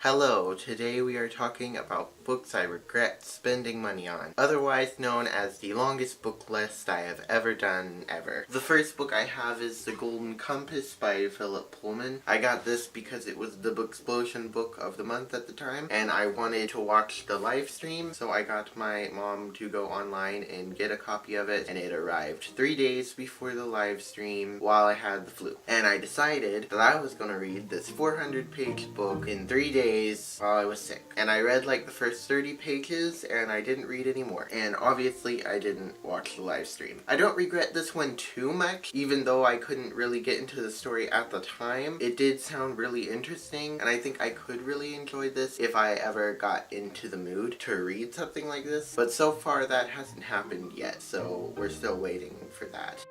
Hello, today we are talking about books I regret spending money on, otherwise known as the longest book list I have ever done ever. The first book I have is The Golden Compass by Philip Pullman. I got this because it was the Booksplosion book of the month at the time, and I wanted to watch the live stream, so I got my mom to go online and get a copy of it, and it arrived 3 days before the live stream while I had the flu. And I decided that I was going to read this 400-page book in 3 days while I was sick. And I read like the first 30 pages and I didn't read anymore. And obviously I didn't watch the live stream. I don't regret this one too much, even though I couldn't really get into the story at the time. It did sound really interesting, and I think I could really enjoy this if I ever got into the mood to read something like this. But so far that hasn't happened yet, so we're still waiting for that.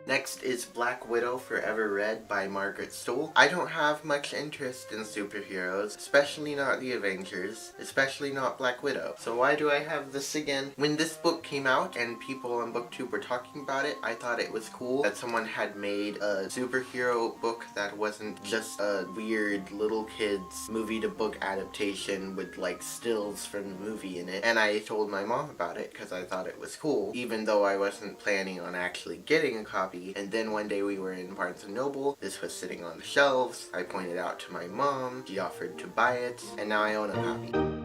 Next is Black Widow Forever Read by Margaret Stohl. I don't have much interest in superheroes, especially not the Avengers, especially not Black Widow. So why do I have this again? When this book came out and people on BookTube were talking about it, I thought it was cool that someone had made a superhero book that wasn't just a weird little kids movie to book adaptation with like stills from the movie in it. And I told my mom about it because I thought it was cool, even though I wasn't planning on actually getting a copy. And then one day we were in Barnes & Noble, this was sitting on the shelves, I pointed out to my mom, she offered to buy it, and now I own a copy.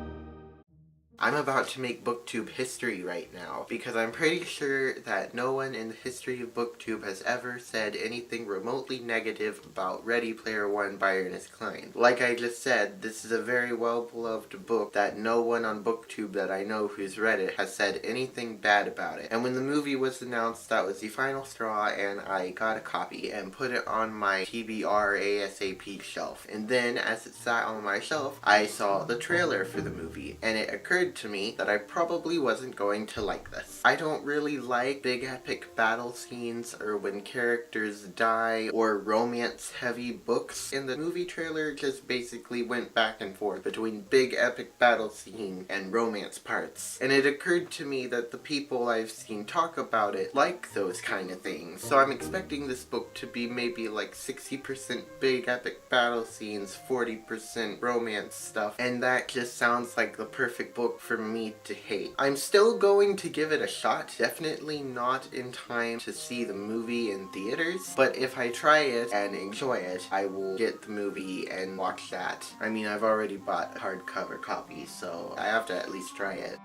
I'm about to make BookTube history right now, because I'm pretty sure that no one in the history of BookTube has ever said anything remotely negative about Ready Player One by Ernest Cline. Like I just said, this is a very well-beloved book that no one on BookTube that I know who's read it has said anything bad about it. And when the movie was announced, that was the final straw, and I got a copy and put it on my TBR ASAP shelf. And then, as it sat on my shelf, I saw the trailer for the movie, and it occurred to me that I probably wasn't going to like this. I don't really like big epic battle scenes or when characters die or romance heavy books, and the movie trailer just basically went back and forth between big epic battle scene and romance parts. And it occurred to me that the people I've seen talk about it like those kind of things, so I'm expecting this book to be maybe like 60% big epic battle scenes, 40% romance stuff, and that just sounds like the perfect book for me to hate. I'm still going to give it a shot, definitely not in time to see the movie in theaters, but if I try it and enjoy it, I will get the movie and watch that. I mean, I've already bought hardcover copies, so I have to at least try it.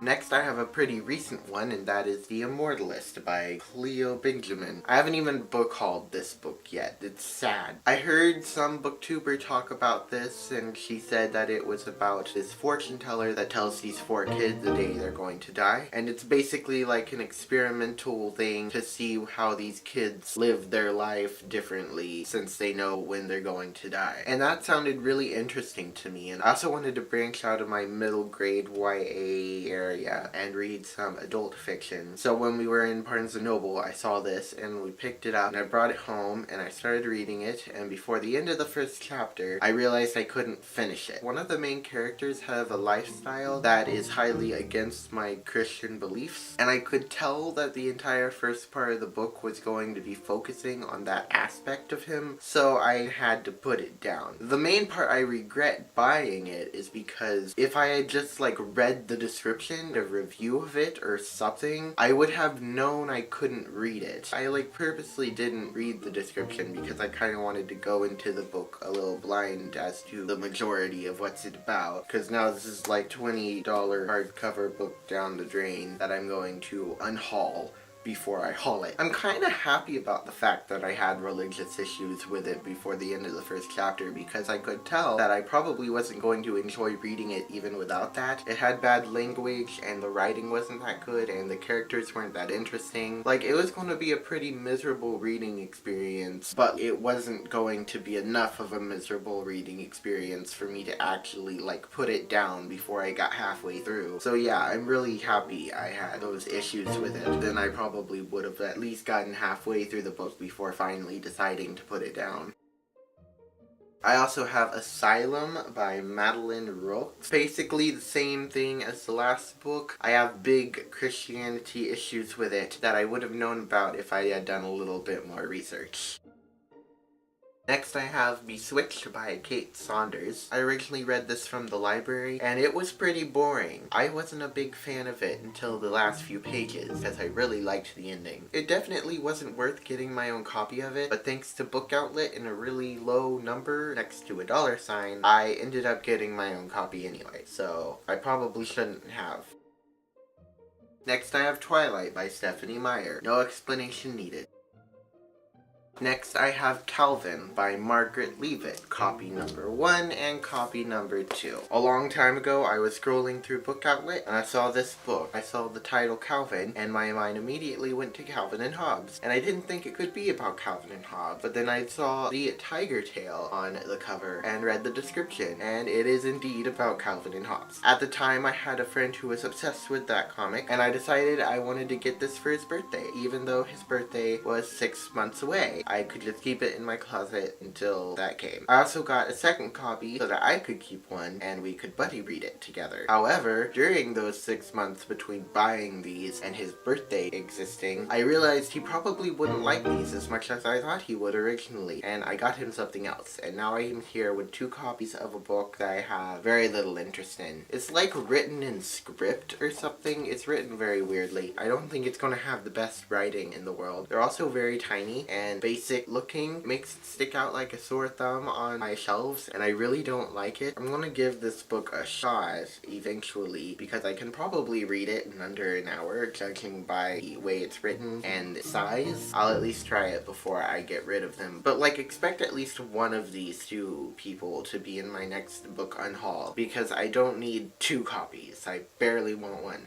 Next, I have a pretty recent one, and that is The Immortal List by Cleo Benjamin. I haven't even book hauled this book yet. It's sad. I heard some booktuber talk about this, and she said that it was about this fortune teller that tells these 4 kids the day they're going to die. And it's basically like an experimental thing to see how these kids live their life differently since they know when they're going to die. And that sounded really interesting to me, and I also wanted to branch out of my middle grade YA area and read some adult fiction. So when we were in Barnes & Noble, I saw this and we picked it up and I brought it home and I started reading it, and before the end of the first chapter, I realized I couldn't finish it. One of the main characters have a lifestyle that is highly against my Christian beliefs, and I could tell that the entire first part of the book was going to be focusing on that aspect of him, so I had to put it down. The main part I regret buying it is because if I had just like read the description, a review of it or something, I would have known I couldn't read it. I like purposely didn't read the description because I kind of wanted to go into the book a little blind as to the majority of what's it about, because now this is like $20 hardcover book down the drain that I'm going to unhaul before I haul it. I'm kind of happy about the fact that I had religious issues with it before the end of the first chapter, because I could tell that I probably wasn't going to enjoy reading it even without that. It had bad language and the writing wasn't that good and the characters weren't that interesting. Like, it was going to be a pretty miserable reading experience, but it wasn't going to be enough of a miserable reading experience for me to actually like put it down before I got halfway through. So yeah, I'm really happy I had those issues with it. Then I probably would have at least gotten halfway through the book before finally deciding to put it down. I also have Asylum by Madeline Roque. Basically the same thing as the last book. I have big Christianity issues with it that I would have known about if I had done a little bit more research. Next I have Bewitched by Kate Saunders. I originally read this from the library, and it was pretty boring. I wasn't a big fan of it until the last few pages, because I really liked the ending. It definitely wasn't worth getting my own copy of it, but thanks to Book Outlet and a really low number next to a $sign, I ended up getting my own copy anyway, so I probably shouldn't have. Next I have Twilight by Stephanie Meyer. No explanation needed. Next I have Calvin by Margaret Leavitt, copy number 1 and copy number 2. A long time ago I was scrolling through Book Outlet and I saw this book. I saw the title Calvin and my mind immediately went to Calvin and Hobbes. And I didn't think it could be about Calvin and Hobbes, but then I saw the tiger tail on the cover and read the description, and it is indeed about Calvin and Hobbes. At the time I had a friend who was obsessed with that comic, and I decided I wanted to get this for his birthday, even though his birthday was 6 months away. I could just keep it in my closet until that came. I also got a second copy so that I could keep one and we could buddy read it together. However, during those 6 months between buying these and his birthday existing, I realized he probably wouldn't like these as much as I thought he would originally, and I got him something else, and now I am here with 2 copies of a book that I have very little interest in. It's like written in script or something. It's written very weirdly. I don't think it's going to have the best writing in the world. They're also very tiny and basic looking, makes it stick out like a sore thumb on my shelves, and I really don't like it. I'm gonna give this book a shot eventually because I can probably read it in under an hour, judging by the way it's written and size. I'll at least try it before I get rid of them. But like, expect at least one of these 2 people to be in my next book unhaul because I don't need 2 copies. I barely want 1.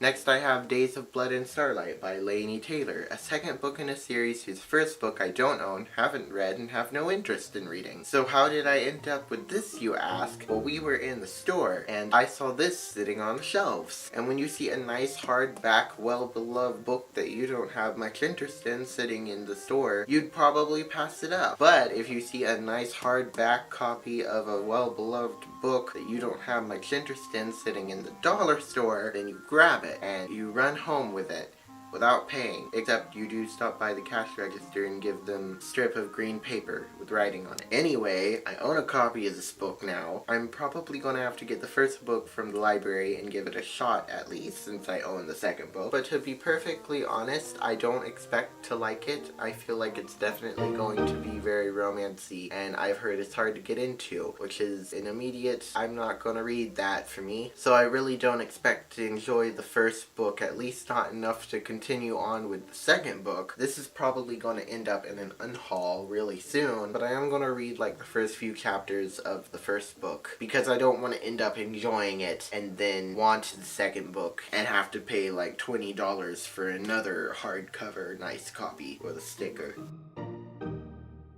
Next I have Days of Blood and Starlight by Laini Taylor, a second book in a series whose first book I don't own, haven't read, and have no interest in reading. So how did I end up with this, you ask? Well, we were in the store, and I saw this sitting on the shelves. And when you see a nice hardback, well-beloved book that you don't have much interest in sitting in the store, you'd probably pass it up. But if you see a nice hardback copy of a well-beloved book that you don't have much interest in sitting in the dollar store, then you grab it and you run home with it without paying, except you do stop by the cash register and give them a strip of green paper with writing on it. Anyway, I own a copy of this book now. I'm probably gonna have to get the first book from the library and give it a shot at least, since I own the second book. But to be perfectly honest, I don't expect to like it. I feel like it's definitely going to be very romancy, and I've heard it's hard to get into, which is an immediate, I'm not gonna read that for me. So I really don't expect to enjoy the first book, at least not enough to continue on with the second book. This is probably going to end up in an unhaul really soon, but I am going to read like the first few chapters of the first book because I don't want to end up enjoying it and then want the second book and have to pay like $20 for another hardcover nice copy with a sticker.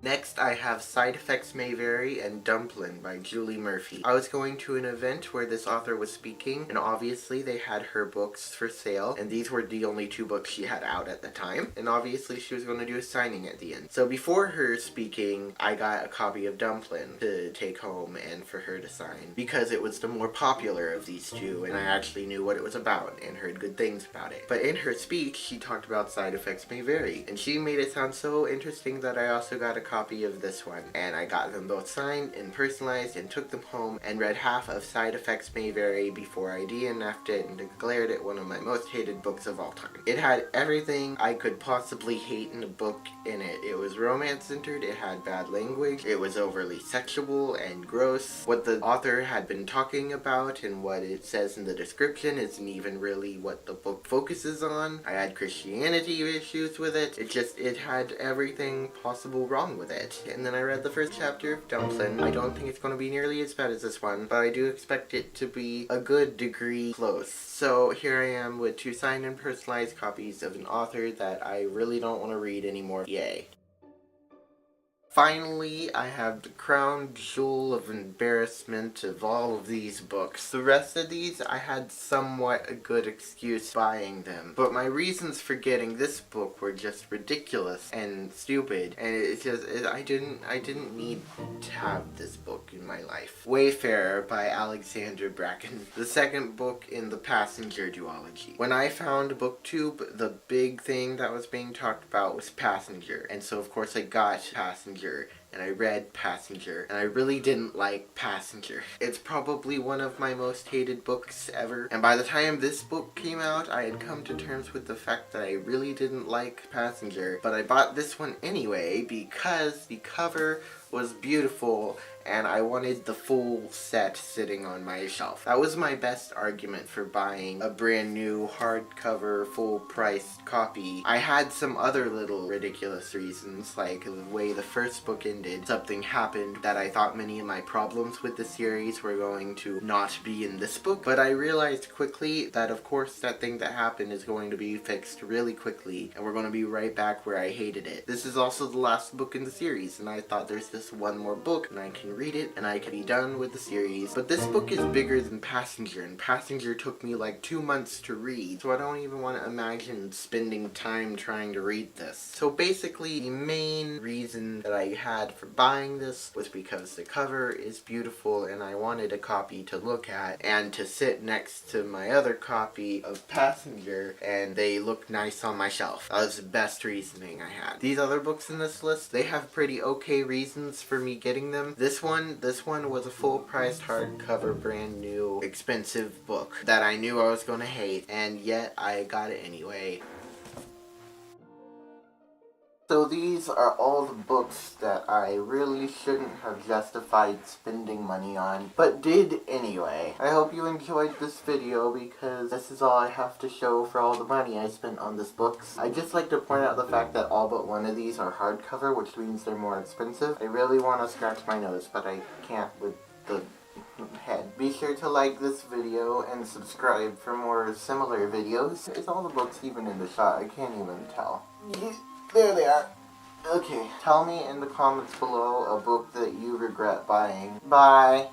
Next, I have Side Effects May Vary and Dumplin by Julie Murphy. I was going to an event where this author was speaking, and obviously they had her books for sale, and these were the only 2 books she had out at the time, and obviously she was going to do a signing at the end. So before her speaking, I got a copy of Dumplin to take home and for her to sign, because it was the more popular of these 2, and I actually knew what it was about and heard good things about it. But in her speech, she talked about Side Effects May Vary, and she made it sound so interesting that I also got a copy of this one, and I got them both signed and personalized and took them home and read half of Side Effects May Vary before I DNF'd it and declared it one of my most hated books of all time. It had everything I could possibly hate in a book in it. It was romance-centered, it had bad language, it was overly sexual and gross. What the author had been talking about and what it says in the description isn't even really what the book focuses on. I had Christianity issues with it. It had everything possible wrong with it. And then I read the first chapter of Dumplin. I don't think it's going to be nearly as bad as this one, but I do expect it to be a good degree close. So here I am with 2 signed and personalized copies of an author that I really don't want to read anymore. Yay. Finally, I have the crown jewel of embarrassment of all of these books. The rest of these, I had somewhat a good excuse buying them, but my reasons for getting this book were just ridiculous and stupid, and I didn't need to have this book in my life. Wayfarer by Alexander Bracken, the second book in the Passenger duology. When I found BookTube, the big thing that was being talked about was Passenger, and so of course I got Passenger, and I read Passenger, and I really didn't like Passenger. It's probably one of my most hated books ever, and by the time this book came out, I had come to terms with the fact that I really didn't like Passenger, but I bought this one anyway because the cover was beautiful and I wanted the full set sitting on my shelf. That was my best argument for buying a brand new hardcover full priced copy. I had some other little ridiculous reasons, like the way the first book ended. Something happened that I thought many of my problems with the series were going to not be in this book, but I realized quickly that of course that thing that happened is going to be fixed really quickly and we're going to be right back where I hated it. This is also the last book in the series, and I thought there's this one more book and I can read it and I can be done with the series. But this book is bigger than Passenger, and Passenger took me like 2 months to read, so I don't even want to imagine spending time trying to read this. So basically, the main reason that I had for buying this was because the cover is beautiful and I wanted a copy to look at and to sit next to my other copy of Passenger, and they look nice on my shelf. That was the best reasoning I had. These other books in this list, they have pretty okay reasons for me getting them. This one was a full-priced hardcover, brand new, expensive book that I knew I was going to hate, and yet I got it anyway. So these are all the books that I really shouldn't have justified spending money on, but did anyway. I hope you enjoyed this video because this is all I have to show for all the money I spent on this books. I'd just like to point out the fact that all but one of these are hardcover, which means they're more expensive. I really want to scratch my nose, but I can't with the head. Be sure to like this video and subscribe for more similar videos. Is all the books even in the shot? I can't even tell. There they are. Okay, tell me in the comments below a book that you regret buying. Bye.